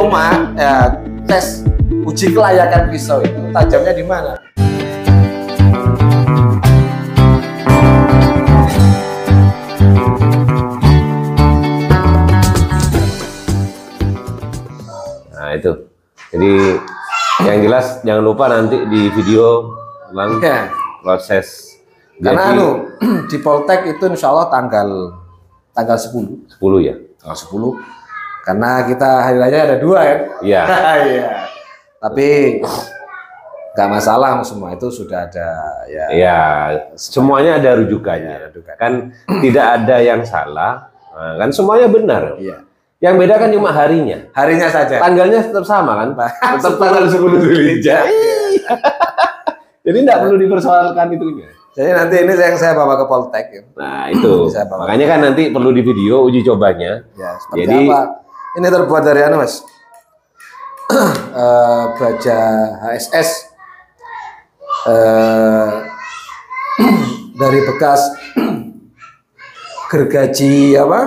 Cuma ya tes uji kelayakan pisau itu tajamnya di mana? Nah itu. Jadi yang jelas jangan lupa nanti di video ulang proses. Karena di Poltek itu insya Allah tanggal 10 ya. Tanggal 10. Karena kita hari raya ada 2 kan? Iya. Iya. Tapi nggak masalah, semua itu sudah ada ya. Iya. Semuanya ada rujukannya. Kan tidak ada yang salah. Nah, kan semuanya benar. Iya. Yang beda kan cuma harinya. Harinya saja. Tanggalnya tetap sama kan? Tetap tanggal 10 Dzulhijjah. Jadi tidak perlu dipersoalkan itunya. Jadi nanti ini yang saya bawa ke Poltek. Ya. Nah itu, makanya kan nanti perlu di video uji cobanya. Ya, jadi apa? Ini terbuat dari Mas, baja HSS, dari bekas gergaji apa?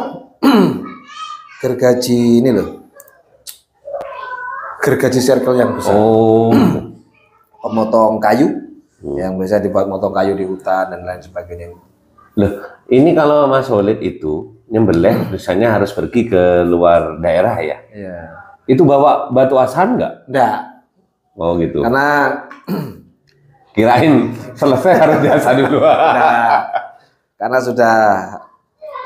Gergaji ini loh, gergaji circle yang besar. Oh, pemotong kayu. Yang bisa dibuat motong kayu di hutan dan lain sebagainya. Loh, ini kalau Mas Holid itu nyembelih biasanya harus pergi ke luar daerah ya? Iya. Itu bawa batu asan nggak? Enggak. Oh gitu. Karena kirain selesai harus biasa dulu. Nah, karena sudah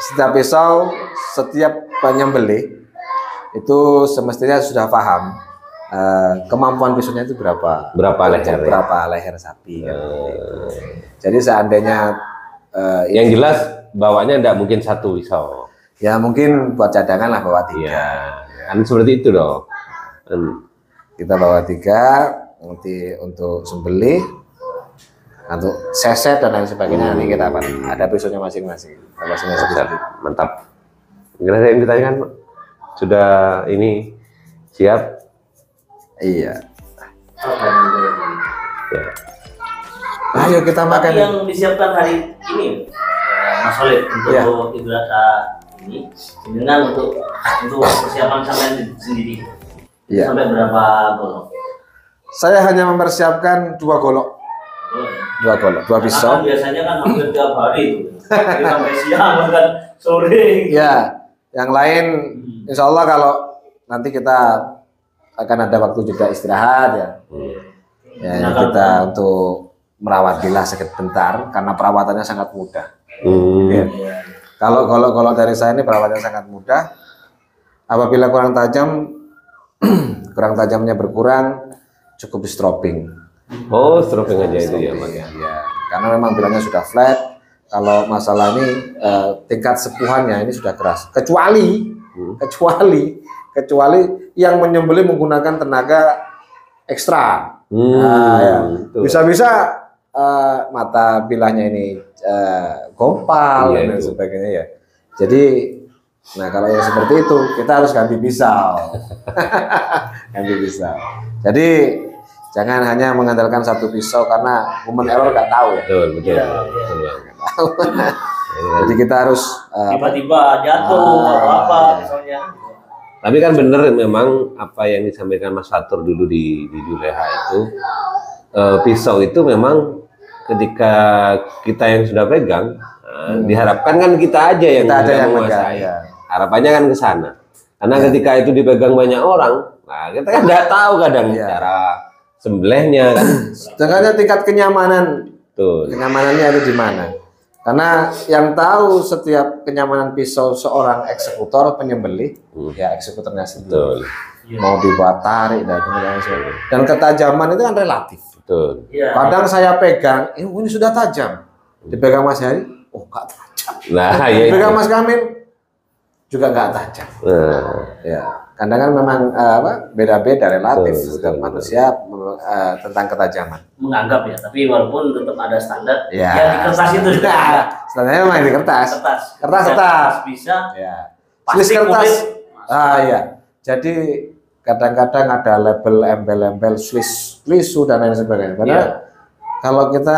setiap pisau, setiap penyembelih itu semestinya sudah paham kemampuan pisaunya itu berapa leher sapi kan. Jadi seandainya yang jelas bawanya tidak mungkin satu pisau ya, mungkin buat cadangan lah bawa 3 ya, kan seperti itu dong. Kita bawa 3 nanti untuk sembelih, untuk seset dan lain sebagainya. Nanti kita ada pisaunya masing-masing. Mantap. Kira yang ditanyakan sudah ini siap. Iya. Ya. Ayo kita makan. Yang disiapkan hari ini, Mas Holid, untuk Idul Adha ini, dengan untuk persiapan sampai sendiri. Iya. Sampai berapa golok? Saya hanya mempersiapkan 2 golok. 2 golok, 2 pisau. Kan biasanya kan hampir tiap hari itu. Sampai siang bahkan sore. Ya, yang lain insya Allah kalau nanti kita akan ada waktu juga istirahat ya. Ya, kita untuk merawat bilah sebentar karena perawatannya sangat mudah. Ya. Kalau dari saya ini perawatannya sangat mudah. Apabila kurang tajam, kurang tajamnya berkurang, cukup di stropping. Oh, stropping aja itu ya, Mas. Ya, karena memang bilahnya sudah flat. Kalau masalah ini tingkat sepuhannya ini sudah keras. Kecuali yang menyembelih menggunakan tenaga ekstra. Nah, ya. Bisa-bisa mata bilahnya ini gompal dan sebagainya ya. Jadi, nah kalau yang seperti itu kita harus ganti pisau. Ganti pisau. Jadi jangan hanya mengandalkan satu pisau karena human error nggak tahu ya. Betul. Jadi kita harus tiba-tiba jatuh atau apa misalnya. Tapi kan bener memang apa yang disampaikan Mas Fatur dulu di Juleha itu, pisau itu memang ketika kita yang sudah pegang, diharapkan kan kita aja yang menguasai. Harapannya kan ke sana. Karena ketika itu dipegang banyak orang, nah kita kan nggak tahu kadang cara sembelihnya kan. Sedangkan tingkat kenyamanan, kenyamanannya ada di mana? Karena yang tahu setiap kenyamanan pisau seorang eksekutor penyembelih, ya eksekutornya sendiri. Mau dibuat tarik dan ketajaman itu kan relatif. Betul. Kadang saya pegang, ini sudah tajam. Dipegang Mas Hari, oh nggak tajam. Nah, dipegang Mas Kamil juga nggak tajam. Ya, kadang kan memang beda-beda relatif setiap manusia tentang ketajaman. Menganggap ya, tapi walaupun tetap ada standar. Ya, di kertas itu juga. Standarnya memang di kertas. Kertas bisa. Ya. Tulis kertas. Ya. Jadi kadang-kadang ada label, embel-embel, Swiss, Lisu dan lain sebagainya. Padahal kalau kita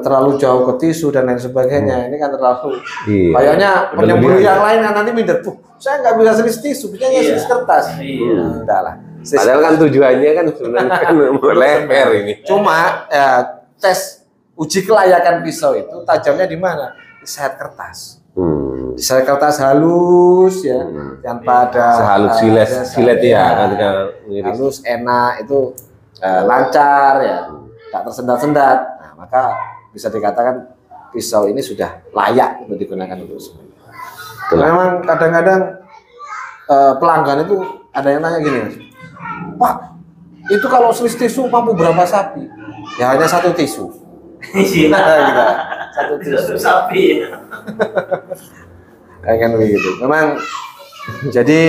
terlalu jauh ke tisu dan lain sebagainya. Ini kan terlalu Iya. kayaknya penyembelih Berlebihan. yang lain kan nanti minder tuh. Saya nggak bisa selis tisu, bisa selis kertas. Iya. Enggak lah. Padahal kan tujuannya kan sebenarnya kan leher ini. Cuma ya, tes uji kelayakan pisau itu tajamnya di mana? Di sayap kertas. Di sayap kertas halus ya, tanpa ada Sehalus silet ya, ketika mengiris. halus, enak itu lancar ya, tak tersendat-sendat. Nah, maka bisa dikatakan pisau ini sudah layak untuk digunakan untuk semuanya. Memang kadang-kadang pelanggan itu ada yang nanya gini, Mas, Pak, itu kalau selis tisu mampu berapa sapi? Ya hanya satu tisu. Iya. Gitu. Satu tisu. Sapi. Kayak kan begitu. Memang jadi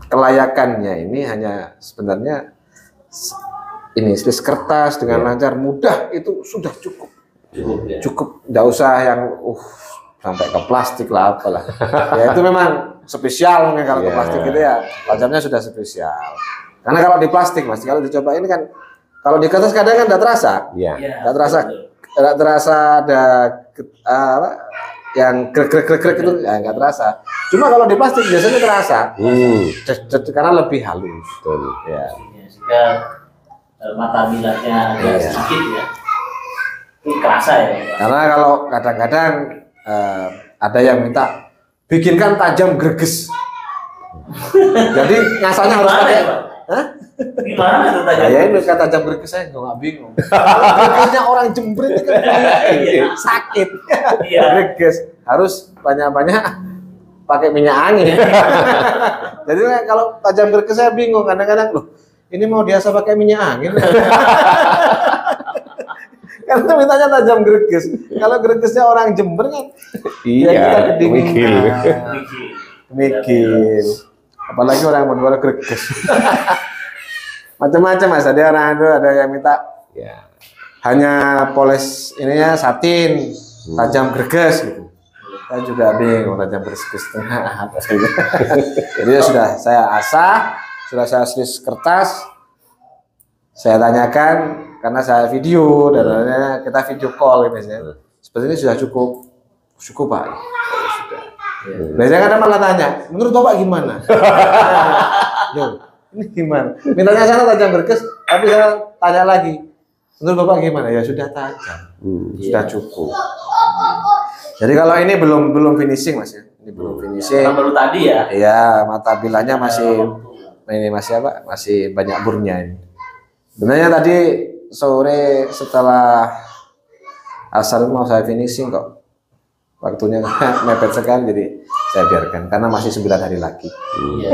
kelayakannya ini hanya sebenarnya ini selis kertas dengan lancar mudah itu sudah cukup. Cukup, nggak usah yang sampai ke plastik lah apalah. Ya itu memang spesial mungkin kalau ke plastik gitu ya, tajamnya sudah spesial. Karena kalau di plastik Mas, kalau dicoba ini kan kalau di kertas kadang kan nggak terasa, nggak terasa ada yang grek itu ya nggak terasa. Cuma kalau di plastik biasanya terasa, karena lebih halus. Betul. Ya. Sehingga mata bilahnya agak sedikit ya. Ini kerasa ya. Karena kalau kadang-kadang ada yang minta bikinkan tajam greges. Jadi ngasahnya harus pakai. Hah? Gimana itu tajam? Ya ini kata tajam greges saya nggak bingung. Gregesnya orang Jember itu kan sakit. Iya. Greges harus banyak-banyak pakai minyak angin. Jadi kalau tajam greges saya bingung kadang-kadang loh. Ini mau biasa pakai minyak angin. Karena mintanya tajam greges. Kalau gregesnya orang Jember kan, ya kita kedinginan. Mikir. Apalagi orang Madura greges. Macam-macam Mas. Ada orang ada yang minta hanya poles ininya satin, tajam greges gitu. Saya juga bingung tajam greges tengah apa gitu. Jadi sudah saya asah, sudah saya selis kertas. Saya tanyakan karena saya video dan kita video call gitu ya. Seperti ini sudah cukup Pak. Ya, sudah. Biasanya kadang malah tanya, menurut Bapak gimana? Loh, ini gimana? Mintanya sana tajam greges, tapi saya tanya lagi, menurut Bapak gimana? Ya sudah tajam, sudah cukup. Jadi kalau ini belum finishing Mas ya, ini belum finishing. Baru tadi ya? Iya, mata bilahnya masih banyak burnya ini. Sebenarnya tadi sore setelah asar mau saya finishing kok. Waktunya mepet sekali jadi saya biarkan karena masih 9 hari lagi. Iya.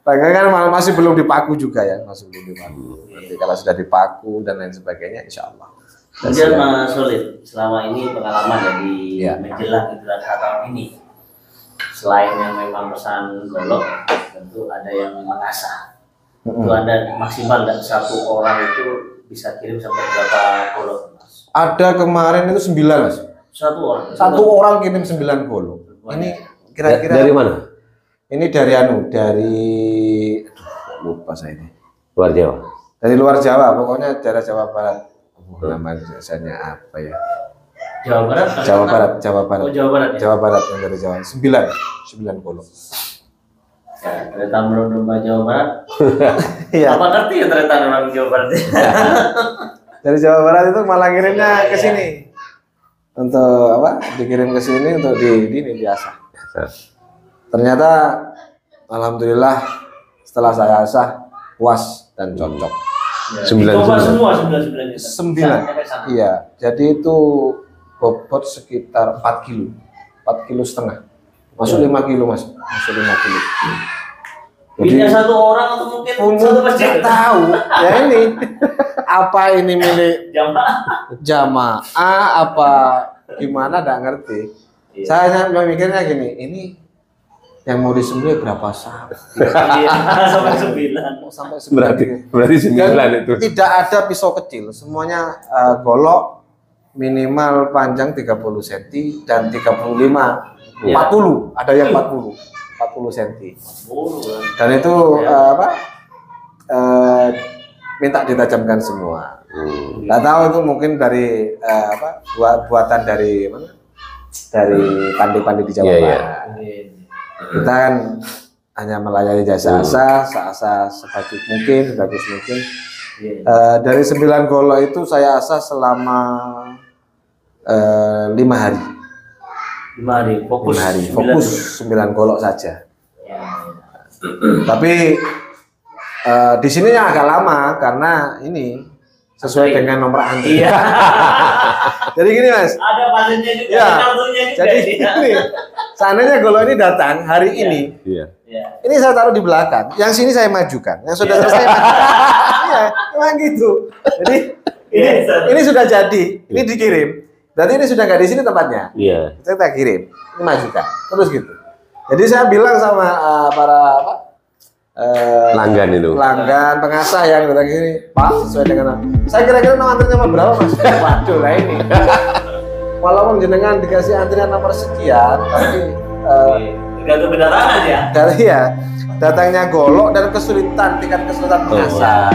Kan masih belum dipaku juga ya, masih belum dipaku. Nanti kalau sudah dipaku dan lain sebagainya insya Allah. Kemudian Mas Solid, selama ini pengalaman dari menjelang Idul Adha tahun ini, selain yang memang pesan golok, tentu ada yang mengasah. Itu ada maksimal dan satu orang itu bisa kirim sampai berapa golok Mas? Ada kemarin itu 9 Mas. Satu orang kirim 9 golok. Ini kira-kira dari mana? Ini dari lupa saya ini. Luar Jawa. Dari luar Jawa, pokoknya daerah Jawa Barat. Namanya apa ya? Jawa Barat. Oh, Jawa Barat. Ya? Jawa Barat yang dari Jawa. 9 golok. Ya, ternyata domba Jawa Barat. Iya. Apa ngerti ya ternyata orang Jawa Barat? Dari Jawa Barat itu malah kirimnya ke sini. Untuk apa? Dikirim ke sini untuk ini biasa. Ternyata alhamdulillah setelah saya asah puas dan cocok. Ya, semua 9. Iya, jadi itu bobot sekitar 4 kilo, 4,5 kilo. Masuk 5 kilo Mas, masuk 5 kilo. Punya satu orang atau mungkin satu masjid? Tahu, ya ini apa ini milik jamaah apa gimana nggak ngerti. Iya. Saya mikirnya gini, ini yang mau disembelih berapa sapi? Iya, sampai 9. Sampai 9. Berarti 9 itu. Tidak ada pisau kecil, semuanya golok minimal panjang 30 cm dan 35 40, ada yang 40 cm. Dan itu minta ditajamkan semua. Nggak tahu itu mungkin dari buatan dari mana? Dari pandai-pandai di Jawa Barat. Kita kan hanya melayani jasa asah sebagus mungkin. Dari 9 golok itu saya asah selama 5 hari. 5 hari fokus 9 golok saja. Tapi di sini agak lama karena ini sesuai dengan nomor antri. Iya. Jadi gini Mas. Ada pasiennya juga, ya, kartunya juga. Jadi gini, seandainya golok ini datang hari ini, ini saya taruh di belakang. Yang sini saya majukan, yang sudah selesai majukan. Iya, memang gitu. Jadi ini sudah jadi, ini dikirim. Berarti ini sudah nggak di sini tempatnya. Iya. Kita kirim, ini majukan, terus gitu. Jadi saya bilang sama para pelanggan pengasah yang datang ini, Pak, sesuai dengan saya kira-kira antrinya nomor berapa Mas? Waduh lah ini. Walaupun jenengan dikasih antrian nomor sekian, tapi tergantung kedatangan ya. Dari ya datangnya golok dan kesulitan, tingkat kesulitan pengasah.